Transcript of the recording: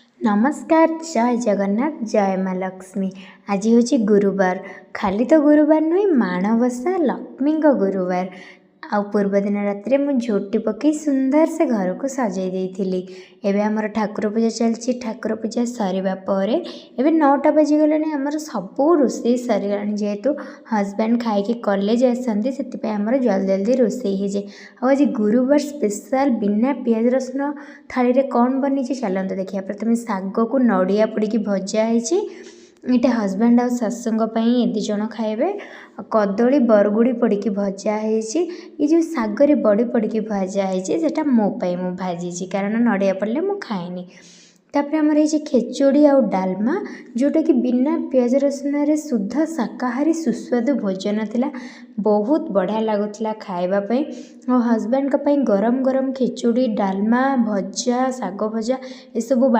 नमस्कार जय जगन्नाथ जय माँ लक्ष्मी। आज हूँ गुरुवार। खाली तो गुरुवार नुहे माणवसा लक्ष्मी गुरुवार। आउ पूर्व दिन राति मु झोटी पकई सुंदर से घर को सजाई देइथिली। एबे हमर ठाकुर पूजा चलची। ठाकुर पूजा सरिबा परे एबे 9टा बजी गलानी। हमर सबू रोषे सरीगलानी जेहेतु हजबैंड खाइके कॉलेज आसती से हमर जल्दी जल्दी रोषे हो जाए। आज गुरुवार स्पेशल बिना पियाज रसुण थाली रे कौन बनी चलते देखिए। प्रथम शाग को नड़िया पोड़ी भजा है। इटा हजबैंड आ शाशुओं ए दिजण खाइबे। कदली बरगुड़ी पड़ी भजा है। ये जो शागरे बड़ी पड़ी भजा है मोपाई मु भाजी कारण नड़िया पड़े मु खाएनी। तापर आमर ये खेचोड़ी आ डालमा जोटा कि बिना पियाज रसुण शुद्ध शाकाहारी सुस्वादु भोजन थिला। बहुत बढ़िया लगुला खावाई। और हजबैंड गरम गरम खेचोड़ी डालमा भजा शाग भजा ये सब